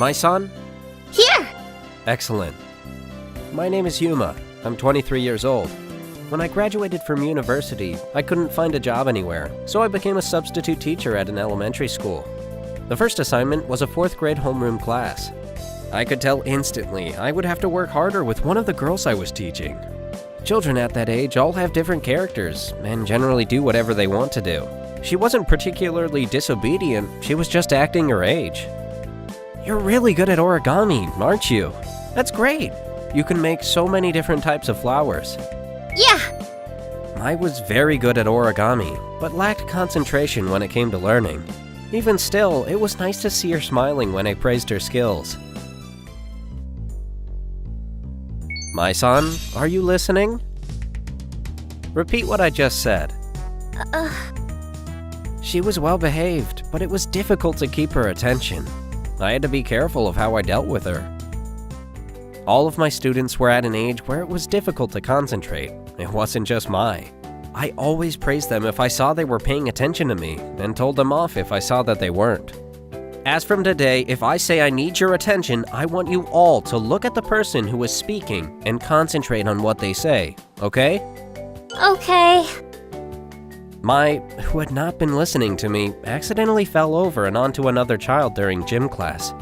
My son? Here! Excellent. My name is Yuma. I'm 23 years old. When I graduated from university, I couldn't find a job anywhere, so I became a substitute teacher at an elementary school. The first assignment was a 4th grade homeroom class. I could tell instantly I would have to work harder with one of the girls I was teaching. Children at that age all have different characters and generally do whatever they want to do. She wasn't particularly disobedient, she was just acting her age. You're really good at origami, aren't you? That's great! You can make so many different types of flowers. Yeah! I was very good at origami, but lacked concentration when it came to learning. Even still, it was nice to see her smiling when I praised her skills. My son, are you listening? Repeat what I just said. She was well behaved, but it was difficult to keep her attention. I had to be careful of how I dealt with her. All of my students were at an age where it was difficult to concentrate. It wasn't just I always praised them if I saw they were paying attention to me, and told them off if I saw that they weren't. As from today, if I say I need your attention, I want you all to look at the person who is speaking and concentrate on what they say, okay? Okay. Mai, who had not been listening to me, accidentally fell over and onto another child during gym class.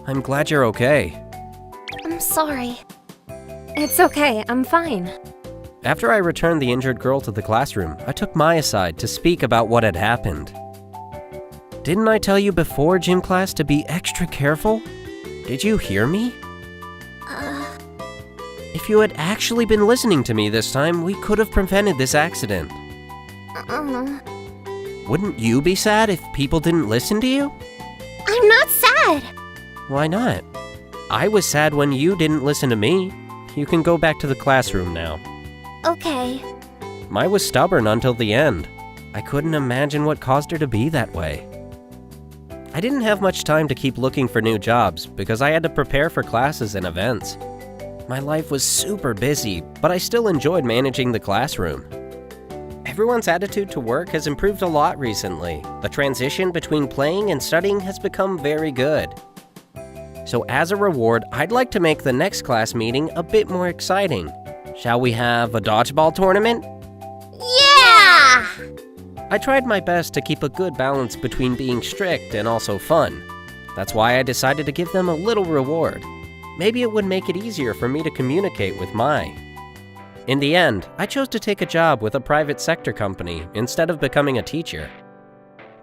I'm glad you're okay. I'm sorry. It's okay, I'm fine. After I returned the injured girl to the classroom, I took Mai aside to speak about what had happened. Didn't I tell you before gym class to be extra careful? Did you hear me? If you had actually been listening to me this time, we could have prevented this accident. Wouldn't you be sad if people didn't listen to you? I'm not sad! Why not? I was sad when you didn't listen to me. You can go back to the classroom now. Okay. Mai was stubborn until the end. I couldn't imagine what caused her to be that way. I didn't have much time to keep looking for new jobs because I had to prepare for classes and events. My life was super busy, but I still enjoyed managing the classroom. Everyone's attitude to work has improved a lot recently. The transition between playing and studying has become very good. So as a reward, I'd like to make the next class meeting a bit more exciting. Shall we have a dodgeball tournament? Yeah! I tried my best to keep a good balance between being strict and also fun. That's why I decided to give them a little reward. Maybe it would make it easier for me to communicate with Mai. In the end, I chose to take a job with a private sector company instead of becoming a teacher.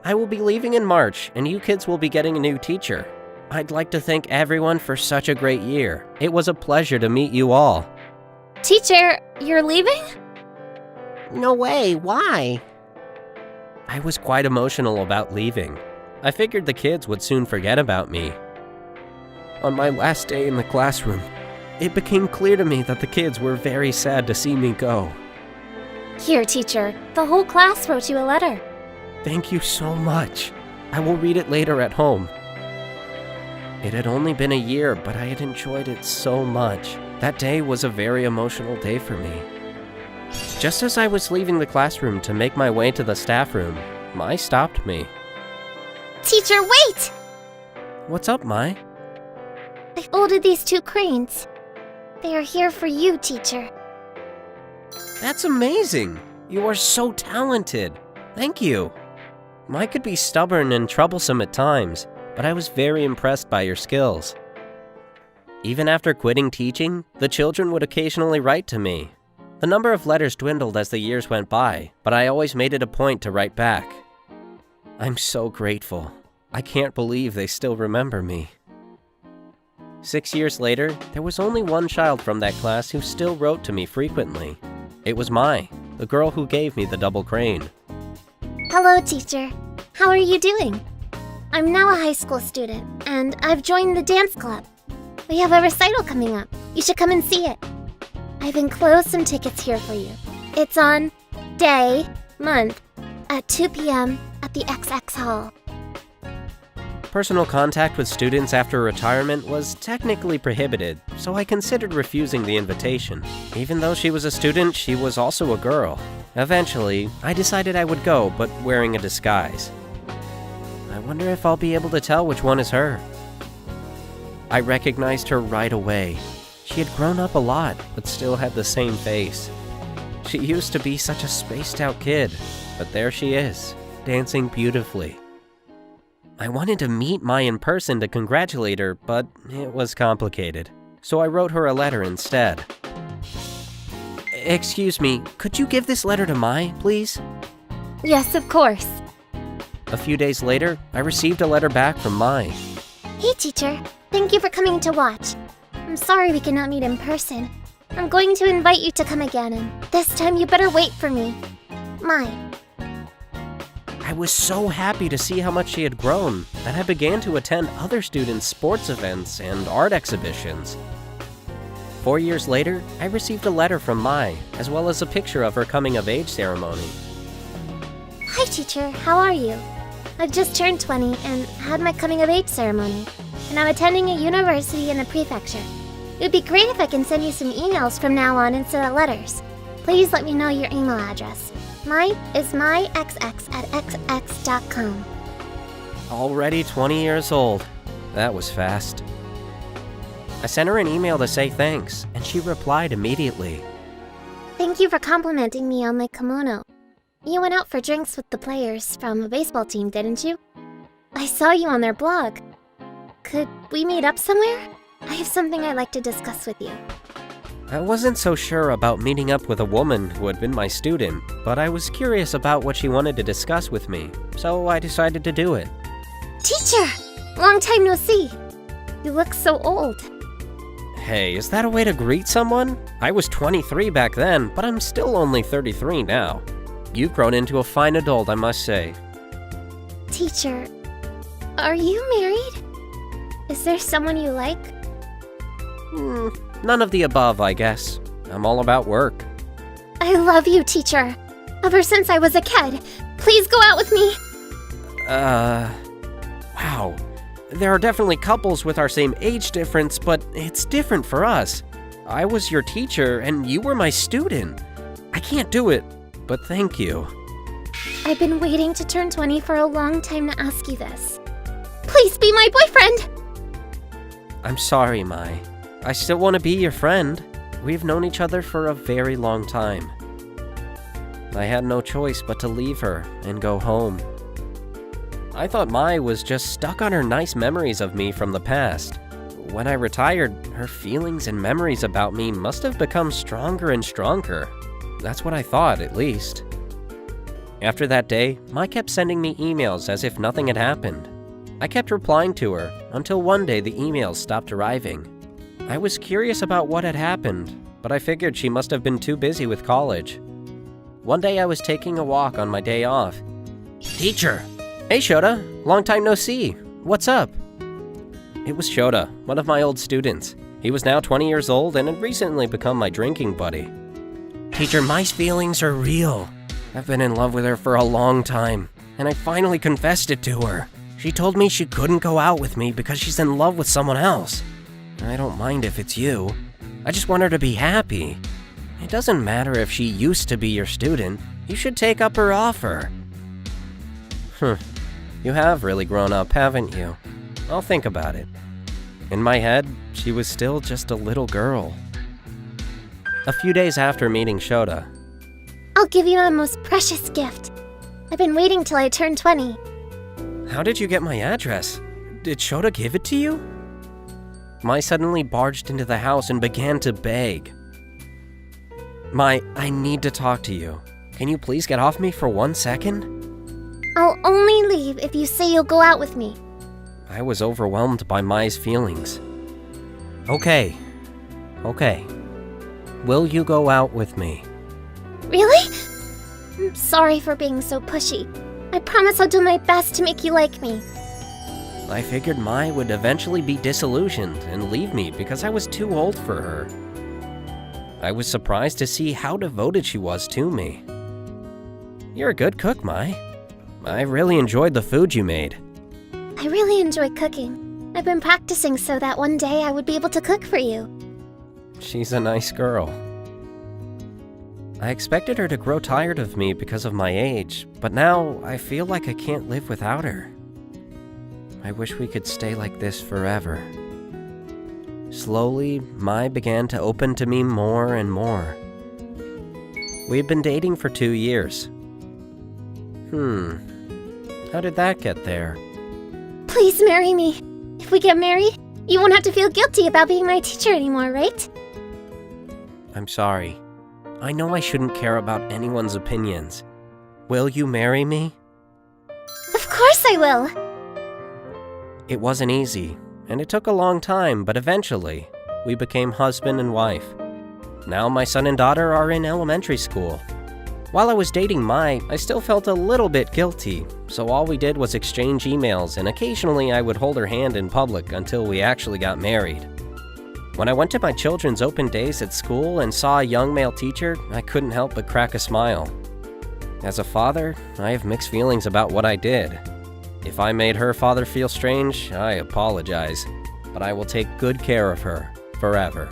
I will be leaving in March, and you kids will be getting a new teacher. I'd like to thank everyone for such a great year. It was a pleasure to meet you all. Teacher, you're leaving? No way, why? I was quite emotional about leaving. I figured the kids would soon forget about me. On my last day in the classroom, it became clear to me that the kids were very sad to see me go. Here, teacher. The whole class wrote you a letter. Thank you so much. I will read it later at home. It had only been a year, but I had enjoyed it so much. That day was a very emotional day for me. Just as I was leaving the classroom to make my way to the staff room, Mai stopped me. Teacher, wait! What's up, Mai? I folded these 2 cranes. They are here for you, teacher. That's amazing! You are so talented! Thank you! Mai could be stubborn and troublesome at times, but I was very impressed by your skills. Even after quitting teaching, the children would occasionally write to me. The number of letters dwindled as the years went by, but I always made it a point to write back. I'm so grateful. I can't believe they still remember me. 6 years later, there was only one child from that class who still wrote to me frequently. It was Mai, the girl who gave me the double crane. Hello, teacher. How are you doing? I'm now a high school student, and I've joined the dance club. We have a recital coming up. You should come and see it. I've enclosed some tickets here for you. It's on month, at 2 p.m. at the XX Hall. Personal contact with students after retirement was technically prohibited, so I considered refusing the invitation. Even though she was a student, she was also a girl. Eventually, I decided I would go, but wearing a disguise. I wonder if I'll be able to tell which one is her. I recognized her right away. She had grown up a lot, but still had the same face. She used to be such a spaced-out kid, but there she is, dancing beautifully. I wanted to meet Mai in person to congratulate her, but it was complicated, so I wrote her a letter instead. Excuse me, could you give this letter to Mai, please? Yes, of course. A few days later, I received a letter back from Mai. Hey, teacher. Thank you for coming to watch. I'm sorry we cannot meet in person. I'm going to invite you to come again, and this time you better wait for me. Mai. I was so happy to see how much she had grown that I began to attend other students' sports events and art exhibitions. 4 years later, I received a letter from Mai, as well as a picture of her coming-of-age ceremony. Hi, teacher. How are you? I've just turned 20 and had my coming-of-age ceremony, and I'm attending a university in the prefecture. It would be great if I can send you some emails from now on instead of letters. Please let me know your email address. Mine is myxx@xx.com. Already 20 years old. That was fast. I sent her an email to say thanks, and she replied immediately. Thank you for complimenting me on my kimono. You went out for drinks with the players from a baseball team, didn't you? I saw you on their blog. Could we meet up somewhere? I have something I'd like to discuss with you. I wasn't so sure about meeting up with a woman who had been my student, but I was curious about what she wanted to discuss with me, so I decided to do it. Teacher! Long time no see. You look so old. Hey, is that a way to greet someone? I was 23 back then, but I'm still only 33 now. You've grown into a fine adult, I must say. Teacher, are you married? Is there someone you like? None of the above, I guess. I'm all about work. I love you, teacher. Ever since I was a kid. Please go out with me. Wow. There are definitely couples with our same age difference, but it's different for us. I was your teacher, and you were my student. I can't do it, but thank you. I've been waiting to turn 20 for a long time to ask you this. Please be my boyfriend! I'm sorry, Mai. I still want to be your friend. We've known each other for a very long time. I had no choice but to leave her and go home. I thought Mai was just stuck on her nice memories of me from the past. When I retired, her feelings and memories about me must have become stronger and stronger. That's what I thought, at least. After that day, Mai kept sending me emails as if nothing had happened. I kept replying to her until one day the emails stopped arriving. I was curious about what had happened, but I figured she must have been too busy with college. One day I was taking a walk on my day off. Teacher! Hey Shota, long time no see. What's up? It was Shota, one of my old students. He was now 20 years old and had recently become my drinking buddy. Teacher, Mai's feelings are real. I've been in love with her for a long time, and I finally confessed it to her. She told me she couldn't go out with me because she's in love with someone else. I don't mind if it's you. I just want her to be happy. It doesn't matter if she used to be your student. You should take up her offer. You have really grown up, haven't you? I'll think about it. In my head, she was still just a little girl. A few days after meeting Shota, I'll give you my most precious gift. I've been waiting till I turn 20. How did you get my address? Did Shota give it to you? Mai suddenly barged into the house and began to beg. Mai, I need to talk to you. Can you please get off me for 1 second? I'll only leave if you say you'll go out with me. I was overwhelmed by Mai's feelings. Okay. Will you go out with me? Really? I'm sorry for being so pushy. I promise I'll do my best to make you like me. I figured Mai would eventually be disillusioned and leave me because I was too old for her. I was surprised to see how devoted she was to me. You're a good cook, Mai. I really enjoyed the food you made. I really enjoy cooking. I've been practicing so that one day I would be able to cook for you. She's a nice girl. I expected her to grow tired of me because of my age, but now I feel like I can't live without her. I wish we could stay like this forever. Slowly, Mai began to open to me more and more. We had been dating for 2 years. How did that get there? Please marry me. If we get married, you won't have to feel guilty about being my teacher anymore, right? I'm sorry. I know I shouldn't care about anyone's opinions. Will you marry me? Of course I will. It wasn't easy, and it took a long time, but eventually, we became husband and wife. Now my son and daughter are in elementary school. While I was dating Mai, I still felt a little bit guilty, so all we did was exchange emails, and occasionally I would hold her hand in public until we actually got married. When I went to my children's open days at school and saw a young male teacher, I couldn't help but crack a smile. As a father, I have mixed feelings about what I did. If I made her father feel strange, I apologize, but I will take good care of her forever.